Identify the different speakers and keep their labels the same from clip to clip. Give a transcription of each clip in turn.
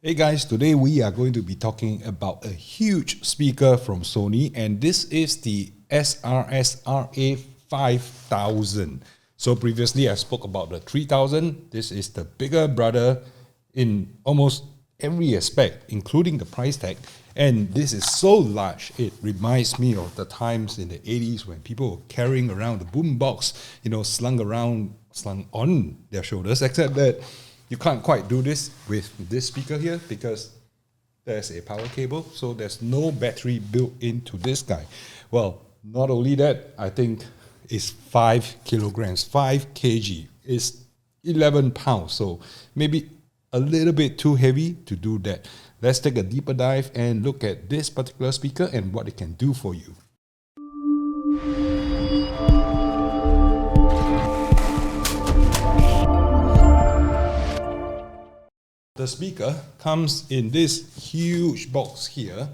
Speaker 1: Hey guys, today we are going to be talking about a huge speaker from Sony, and this is the SRS-RA5000. So previously I spoke about the 3000. This is the bigger brother in almost every aspect, including the price tag. And this is so large, it reminds me of the times in the 80s when people were carrying around the boombox, slung on their shoulders, except that you can't quite do this with this speaker here because there's a power cable, so there's no battery built into this guy. Well, not only that, I think it's 5 kilograms, 5 kg. It's 11 pounds, so maybe a little bit too heavy to do that. Let's take a deeper dive and look at this particular speaker and what it can do for you. The speaker comes in this huge box here,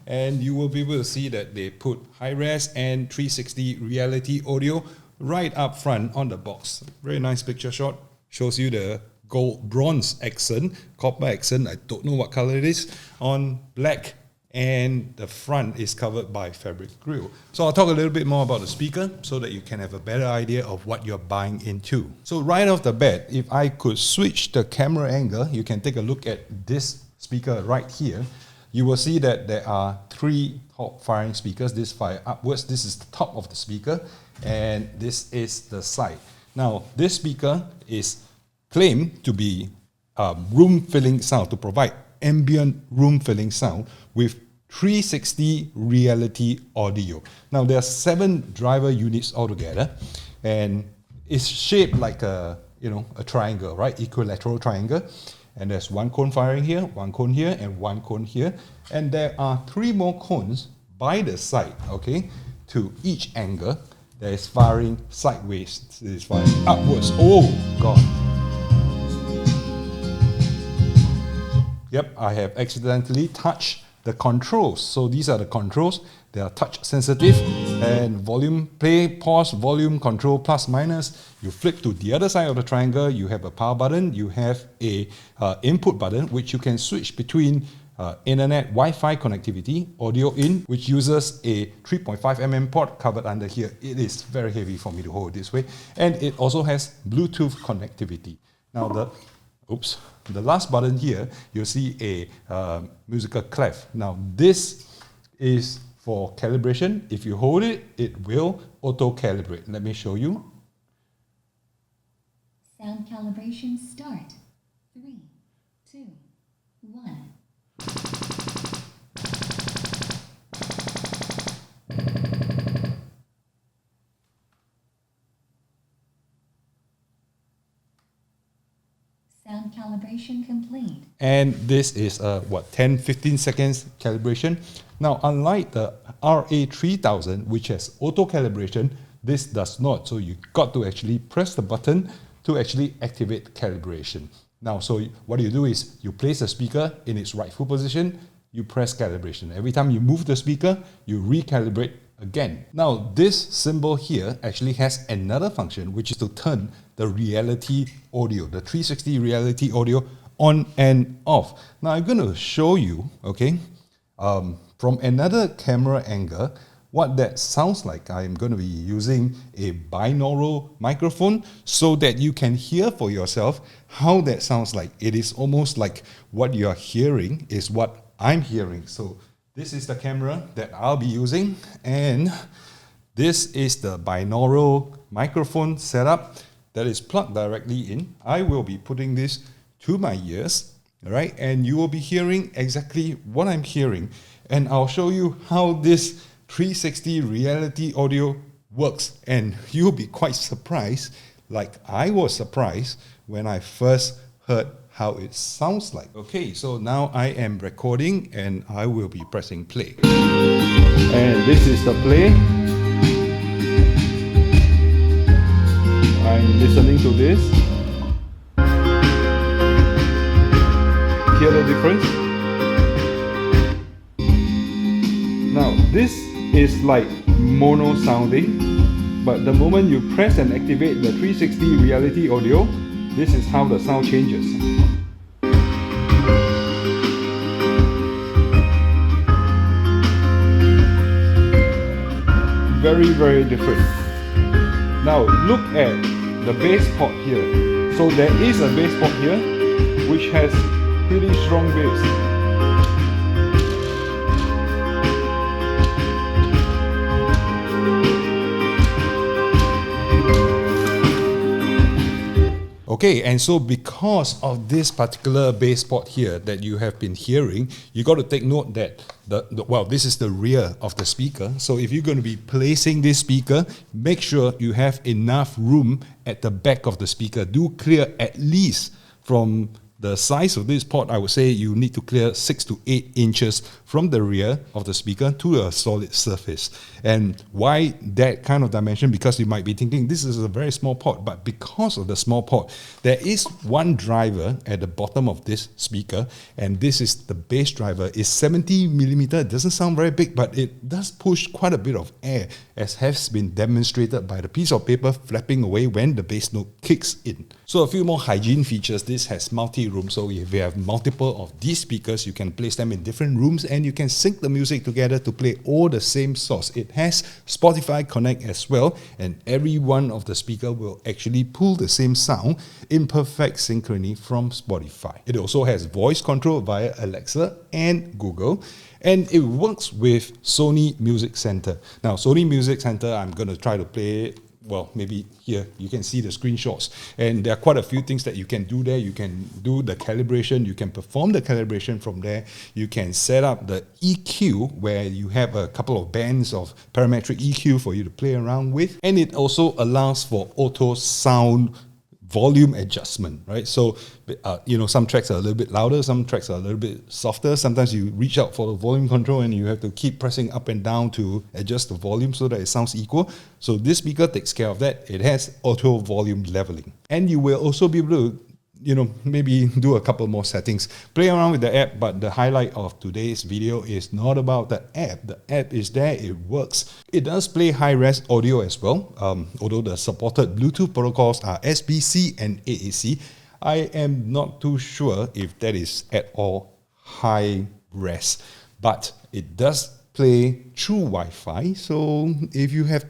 Speaker 1: and you will be able to see that they put high-res and 360 reality audio right up front on the box. Very nice picture shot. Shows you the gold bronze accent, copper accent, I don't know what color it is, on black, and the front is covered by fabric grille. So I'll talk a little bit more about the speaker so that you can have a better idea of what you're buying into. So right off the bat, if I could switch the camera angle, you can take a look at this speaker right here. You will see that there are 3 top firing speakers. This fire upwards, this is the top of the speaker, and this is the side. Now, this speaker is claimed to be room-filling sound, to provide ambient room-filling sound with 360 reality audio. Now there are 7 driver units altogether, and it's shaped like a triangle, right? Equilateral triangle. And there's 1 cone firing here, 1 cone here, and 1 cone here. And there are 3 more cones by the side, okay, to each angle. There is firing sideways, there is firing upwards. Oh God. Yep, I have accidentally touched the controls. So these are the controls. They are touch sensitive, and volume, play, pause, volume, control, plus, minus. You flip to the other side of the triangle, you have a power button, you have a input button, which you can switch between internet, Wi-Fi connectivity, audio in, which uses a 3.5mm port covered under here. It is very heavy for me to hold this way. And it also has Bluetooth connectivity. Now the last button here, you'll see a musical clef. Now this is for calibration. If you hold it, it will auto-calibrate. Let me show you.
Speaker 2: Sound calibration start. 3, 2, 1. Sound calibration complete.
Speaker 1: And this is 10-15 seconds calibration. Now, unlike the RA3000, which has auto calibration, this does not. So you got to actually press the button to actually activate calibration. Now, so what you do is you place the speaker in its rightful position, you press calibration. Every time you move the speaker, you recalibrate again. Now, this symbol here actually has another function, which is to turn the reality audio, the 360 reality audio, on and off. Now, I'm going to show you, okay, from another camera angle, what that sounds like. I'm going to be using a binaural microphone so that you can hear for yourself how that sounds like. It is almost like what you're hearing is what I'm hearing. So this is the camera that I'll be using, and this is the binaural microphone setup that is plugged directly in. I will be putting this to my ears, all right, and you will be hearing exactly what I'm hearing, and I'll show you how this 360 reality audio works, and you'll be quite surprised, like I was surprised when I first heard how it sounds like. Okay, so now I am recording and I will be pressing play. And this is the play. I'm listening to this. Hear the difference? Now, this is like mono sounding, but the moment you press and activate the 360 reality audio, this is how the sound changes. very, very different. Now look at the bass port here. So there is a bass port here which has pretty strong bass. Okay, and so because of this particular bass port here that you have been hearing, you got to take note that well, this is the rear of the speaker. So if you're going to be placing this speaker, make sure you have enough room at the back of the speaker. Do clear at least from the size of this port. I would say you need to clear 6 to 8 inches from the rear of the speaker to a solid surface. And why that kind of dimension? Because you might be thinking this is a very small port, but because of the small port, there is one driver at the bottom of this speaker, and this is the bass driver. It's 70 millimeter. It doesn't sound very big, but it does push quite a bit of air, as has been demonstrated by the piece of paper flapping away when the bass note kicks in. So a few more hygiene features. This has multi-room, so if you have multiple of these speakers, you can place them in different rooms and you can sync the music together to play all the same source. It has Spotify Connect as well, and every one of the speaker will actually pull the same sound in perfect synchrony from Spotify. It also has voice control via Alexa and Google, and it works with Sony Music Center. Now, Sony Music Center, I'm going to try to play, well, maybe here you can see the screenshots, and there are quite a few things that you can do there. You can do the calibration, you can perform the calibration from there, you can set up the EQ where you have a couple of bands of parametric EQ for you to play around with, and it also allows for auto sound volume adjustment, right? So, some tracks are a little bit louder, some tracks are a little bit softer. Sometimes you reach out for the volume control and you have to keep pressing up and down to adjust the volume so that it sounds equal. So this speaker takes care of that. It has auto volume leveling. And you will also be able to maybe do a couple more settings, play around with the app, but the highlight of today's video is not about the app. The app is there, it works. It does play high-res audio as well, although the supported Bluetooth protocols are SBC and AAC. I am not too sure if that is at all high-res, but it does play through Wi-Fi, so if you have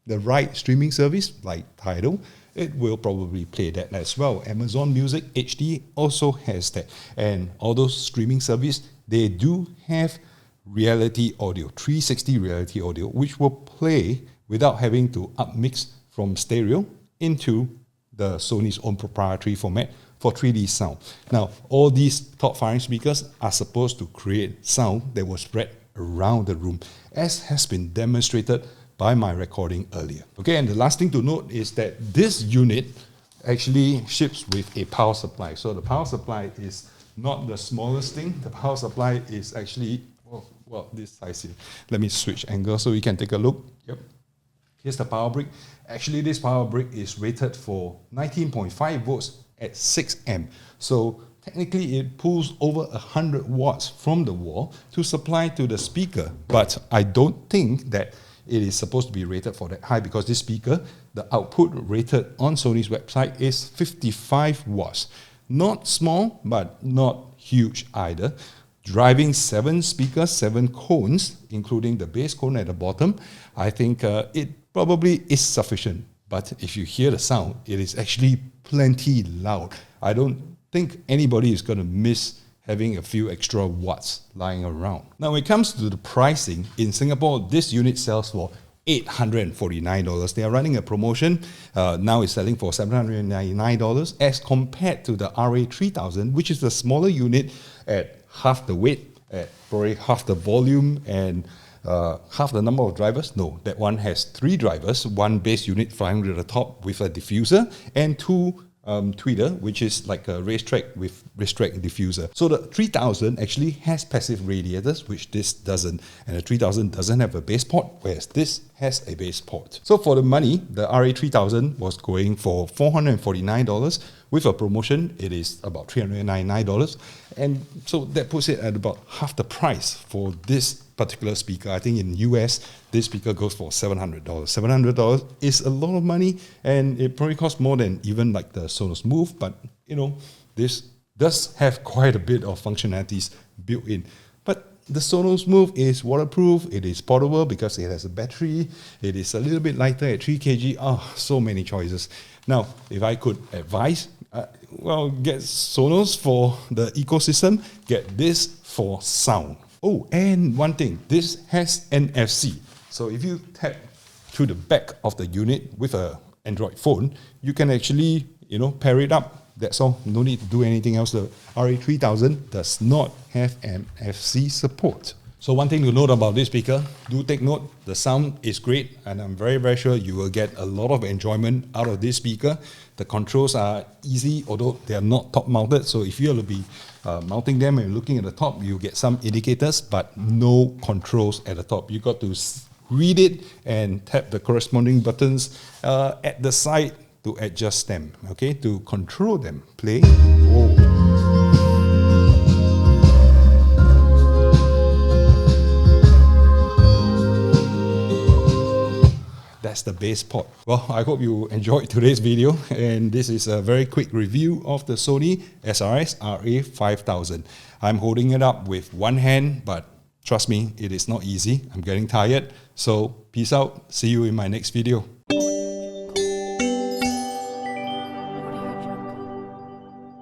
Speaker 1: the right streaming service like Tidal, it will probably play that as well. Amazon Music HD also has that. And all those streaming services, they do have reality audio, 360 reality audio, which will play without having to upmix from stereo into the Sony's own proprietary format for 3D sound. Now, all these top-firing speakers are supposed to create sound that will spread around the room, as has been demonstrated by my recording earlier. Okay, and the last thing to note is that this unit actually ships with a power supply. So the power supply is not the smallest thing. The power supply is actually, well, this size here. Let me switch angle so we can take a look. Yep. Here's the power brick. Actually, this power brick is rated for 19.5 volts at 6 amp. So technically, it pulls over 100 watts from the wall to supply to the speaker. But I don't think that it is supposed to be rated for that high, because this speaker, the output rated on Sony's website is 55 watts. Not small, but not huge either. Driving 7 speakers, 7 cones, including the bass cone at the bottom, I think it probably is sufficient. But if you hear the sound, it is actually plenty loud. I don't think anybody is going to miss having a few extra watts lying around. Now, when it comes to the pricing, in Singapore, this unit sells for $849. They are running a promotion. Now it's selling for $799 as compared to the RA3000, which is the smaller unit at half the weight, at probably half the volume and half the number of drivers. No, that one has 3 drivers, 1 bass unit flying to the top with a diffuser, and 2 tweeter, which is like a racetrack with racetrack diffuser. So the 3000 actually has passive radiators, which this doesn't, and the 3000 doesn't have a bass port, whereas this has a bass port. So for the money, the RA3000 was going for $449. With a promotion, it is about $399, and so that puts it at about half the price for this particular speaker. I think in US, this speaker goes for $700. $700 is a lot of money, and it probably costs more than even like the Sonos Move, but this does have quite a bit of functionalities built in. But the Sonos Move is waterproof, it is portable because it has a battery, it is a little bit lighter at 3 kg. So many choices. Now, if I could advise, well, get Sonos for the ecosystem, get this for sound. Oh, and one thing, this has NFC. So if you tap to the back of the unit with an Android phone, you can actually, pair it up. That's all. No need to do anything else. The RA3000 does not have NFC support. So one thing to note about this speaker, do take note, the sound is great, and I'm very, very sure you will get a lot of enjoyment out of this speaker. The controls are easy, although they are not top mounted. So if you're to be mounting them and looking at the top, you get some indicators, but no controls at the top. You got to read it and tap the corresponding buttons at the side to adjust them, okay, to control them. Play. Oh. That's the bass part. Well, I hope you enjoyed today's video, and this is a very quick review of the Sony SRS-RA5000. I'm holding it up with one hand, but trust me, it is not easy. I'm getting tired. So peace out. See you in my next video.